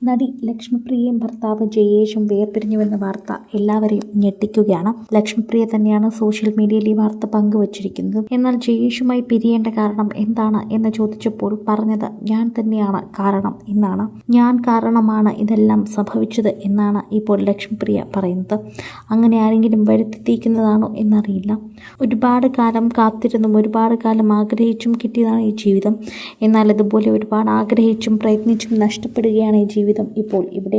നടി ലക്ഷ്മിപ്രിയയും ഭർത്താവ് ജയേഷും വേർപിരിഞ്ഞുവെന്ന വാർത്ത എല്ലാവരെയും ഞെട്ടിക്കുകയാണ്. ലക്ഷ്മിപ്രിയ തന്നെയാണ് സോഷ്യൽ മീഡിയയിൽ ഈ വാർത്ത പങ്കുവച്ചിരിക്കുന്നത്. എന്നാൽ ജയേഷുമായി പിരിയേണ്ട കാരണം എന്താണ് എന്ന് ചോദിച്ചപ്പോൾ പറഞ്ഞത് ഞാൻ തന്നെയാണ് കാരണം എന്നാണ്. ഞാൻ കാരണമാണ് ഇതെല്ലാം സംഭവിച്ചത് എന്നാണ് ഇപ്പോൾ ലക്ഷ്മിപ്രിയ പറയുന്നത്. അങ്ങനെ ആരെങ്കിലും വരുത്തിത്തീക്കുന്നതാണോ എന്നറിയില്ല. ഒരുപാട് കാലം കാത്തിരുന്നും ഒരുപാട് കാലം ആഗ്രഹിച്ചും കിട്ടിയതാണ് ഈ ജീവിതം. എന്നാൽ ഇതുപോലെ ഒരുപാട് ആഗ്രഹിച്ചും പ്രയത്നിച്ചും നഷ്ടപ്പെടുകയാണ് ഈ ജീവിതം. ഇപ്പോൾ ഇവിടെ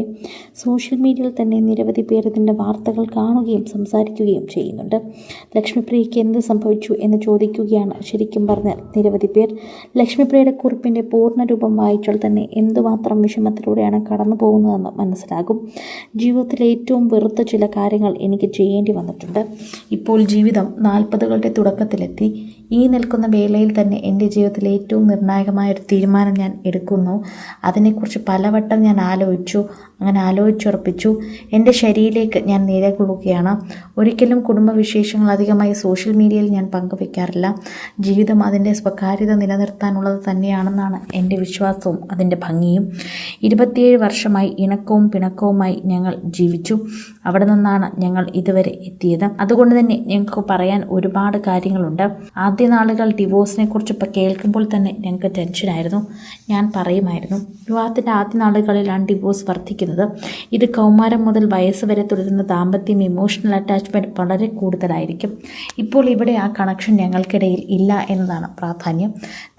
സോഷ്യൽ മീഡിയയിൽ തന്നെ നിരവധി പേർ ഇതിൻ്റെ വാർത്തകൾ കാണുകയും സംസാരിക്കുകയും ചെയ്യുന്നുണ്ട്. ലക്ഷ്മിപ്രിയയ്ക്ക് എന്ത് സംഭവിച്ചു എന്ന് ചോദിക്കുകയാണ് ശരിക്കും പറഞ്ഞാൽ നിരവധി പേർ. ലക്ഷ്മിപ്രിയയുടെ കുറിപ്പിൻ്റെ പൂർണ്ണരൂപം വായിച്ചാൽ തന്നെ എന്തുമാത്രം വിഷമത്തിലൂടെയാണ് കടന്നു പോകുന്നതെന്ന് മനസ്സിലാകും. ജീവിതത്തിലെ ഏറ്റവും വെറുത്ത ചില കാര്യങ്ങൾ എനിക്ക് ചെയ്യേണ്ടി വന്നിട്ടുണ്ട്. ഇപ്പോൾ ജീവിതം 40കളുടെ തുടക്കത്തിലെത്തി. ഈ നിൽക്കുന്ന വേളയിൽ തന്നെ എൻ്റെ ജീവിതത്തിലെ ഏറ്റവും നിർണായകമായ ഒരു തീരുമാനം ഞാൻ എടുക്കുന്നു. അതിനെക്കുറിച്ച് പലവട്ടം ഞാൻ ആലോചിച്ചു. അങ്ങനെ ആലോചിച്ചുറപ്പിച്ചു. എൻ്റെ ശരിയിലേക്ക് ഞാൻ നിലകൊള്ളുകയാണ്. ഒരിക്കലും കുടുംബവിശേഷങ്ങൾ അധികമായി സോഷ്യൽ മീഡിയയിൽ ഞാൻ പങ്കുവെക്കാറില്ല. ജീവിതം അതിൻ്റെ സ്വകാര്യത നിലനിർത്താനുള്ളത് തന്നെയാണെന്നാണ് എൻ്റെ വിശ്വാസവും അതിൻ്റെ ഭംഗിയും. 27 വർഷമായി ഇണക്കവും പിണക്കവുമായി ഞങ്ങൾ ജീവിച്ചു. അവിടെ നിന്നാണ് ഞങ്ങൾ ഇതുവരെ എത്തിയത്. അതുകൊണ്ട് തന്നെ ഞങ്ങൾക്ക് പറയാൻ ഒരുപാട് കാര്യങ്ങളുണ്ട്. ആദ്യ നാളുകൾ ഡിവോഴ്സിനെ കുറിച്ച് ഇപ്പോൾ കേൾക്കുമ്പോൾ തന്നെ ഞങ്ങൾക്ക് ടെൻഷനായിരുന്നു. ഞാൻ പറയുമായിരുന്നു, വിവാഹത്തിൻ്റെ ആദ്യ നാളുകളിലാണ് ഡിവോഴ്സ് വർദ്ധിക്കുന്നത്. ഇത് കൗമാരം മുതൽ വയസ്സ് വരെ തുടരുന്ന ദാമ്പത്യം, ഇമോഷണൽ അറ്റാച്ച്മെൻറ്റ് വളരെ കൂടുതലായിരിക്കും. ഇപ്പോൾ ഇവിടെ ആ കണക്ഷൻ ഞങ്ങൾക്കിടയിൽ ഇല്ല എന്നതാണ് പ്രാധാന്യം.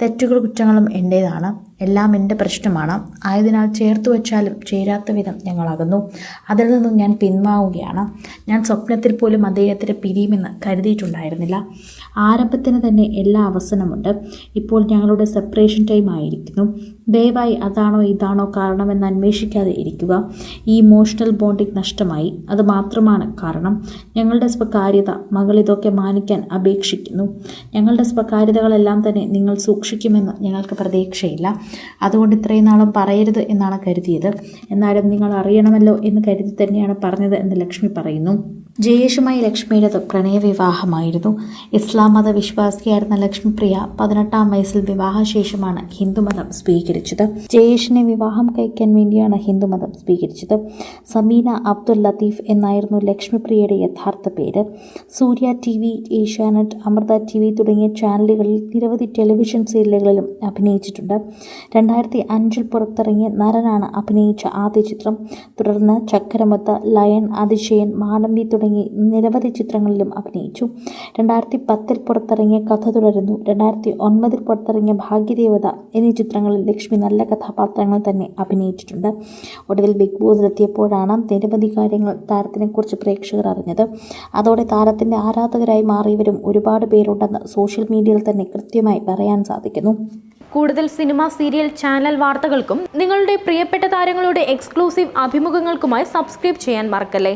തെറ്റുകളും കുറ്റങ്ങളും എൻ്റേതാണ്. എല്ലാം എൻ്റെ പ്രശ്നമാണ്. ആയതിനാൽ ചേർത്ത് വെച്ചാലും ചേരാത്ത വിധം ഞങ്ങളാകുന്നു. അതിൽ നിന്നും ഞാൻ പിന്മാവുകയാണ്. ഞാൻ സ്വപ്നത്തിൽ പോലും അദ്ദേഹത്തിന് പിരിയുമെന്ന് കരുതിയിട്ടുണ്ടായിരുന്നില്ല. ആരംഭത്തിന് തന്നെ എല്ലാ അവസരമുണ്ട്. ഇപ്പോൾ ഞങ്ങളുടെ സെപ്പറേഷൻ ടൈം ആയിരിക്കുന്നു. ദയവായി അതാണോ ഇതാണോ കാരണമെന്ന് അന്വേഷിക്കാതെ ഇരിക്കുക. ഈ ഇമോഷണൽ ബോണ്ടിങ് നഷ്ടമായി. അത് മാത്രമാണ് കാരണം. ഞങ്ങളുടെ സ്വകാര്യത. മകൾ ഇതൊക്കെ മാനിക്കാൻ അപേക്ഷിക്കുന്നു. ഞങ്ങളുടെ സ്വകാര്യതകളെല്ലാം തന്നെ നിങ്ങൾ സൂക്ഷിക്കുമെന്ന് ഞങ്ങൾക്ക് പ്രതീക്ഷയില്ല. അതുകൊണ്ട് ഇത്രയും നാളും പറയരുത് എന്നാണ് കരുതിയത്. എന്നാലും നിങ്ങൾ അറിയണമല്ലോ എന്ന് കരുതി തന്നെയാണ് പറഞ്ഞത് എന്ന് ലക്ഷ്മി പറയുന്നു. ജയേഷുമായി ലക്ഷ്മിയുടേത് പ്രണയവിവാഹമായിരുന്നു. ഇസ്ലാം മത വിശ്വാസിയായിരുന്ന ലക്ഷ്മിപ്രിയ 18ാം വയസ്സിൽ വിവാഹശേഷമാണ് ഹിന്ദുമതം സ്വീകരിച്ചത്. ജയേഷിനെ വിവാഹം കഴിക്കാൻ വേണ്ടിയാണ് ഹിന്ദുമതം സ്വീകരിച്ചത്. സമീന അബ്ദുൽ ലത്തീഫ് എന്നായിരുന്നു ലക്ഷ്മിപ്രിയയുടെ യഥാർത്ഥ പേര്. സൂര്യ TV, ഏഷ്യാനെറ്റ്, അമൃത TV തുടങ്ങിയ ചാനലുകളിൽ നിരവധി ടെലിവിഷൻ സീരിയലുകളിലും അഭിനയിച്ചിട്ടുണ്ട്. 2005 പുറത്തിറങ്ങിയ നരനാണ് അഭിനയിച്ച ആദ്യ ചിത്രം. തുടർന്ന് ചക്കരമുത്ത്, ലയൺ, അതിശയൻ, മാടമ്പി തുടങ്ങി നിരവധി ചിത്രങ്ങളിലും അഭിനയിച്ചു. 2010 പുറത്തിറങ്ങിയ കഥ തുടരുന്നു. 2009 പുറത്തിറങ്ങിയ ഭാഗ്യദേവത എന്നീ ചിത്രങ്ങളിൽ ലക്ഷ്മി നല്ല കഥാപാത്രങ്ങൾ തന്നെ അഭിനയിച്ചിട്ടുണ്ട്. ഒടുവിൽ ബിഗ് ബോസിലെത്തിയപ്പോഴാണ് നിരവധി കാര്യങ്ങൾ താരത്തിനെക്കുറിച്ച് പ്രേക്ഷകർ അറിഞ്ഞത്. അതോടെ താരത്തിൻ്റെ ആരാധകരായി മാറിയവരും ഒരുപാട് പേരുണ്ടെന്ന് സോഷ്യൽ മീഡിയയിൽ തന്നെ കൃത്യമായി പറയാൻ സാധിക്കുന്നു. കൂടുതൽ സിനിമ, സീരിയൽ, ചാനൽ വാർത്തകൾക്കും നിങ്ങളുടെ പ്രിയപ്പെട്ട താരങ്ങളുടെ എക്സ്ക്ലൂസീവ് അഭിമുഖങ്ങൾക്കുമായി സബ്സ്ക്രൈബ് ചെയ്യാൻ മറക്കല്ലേ.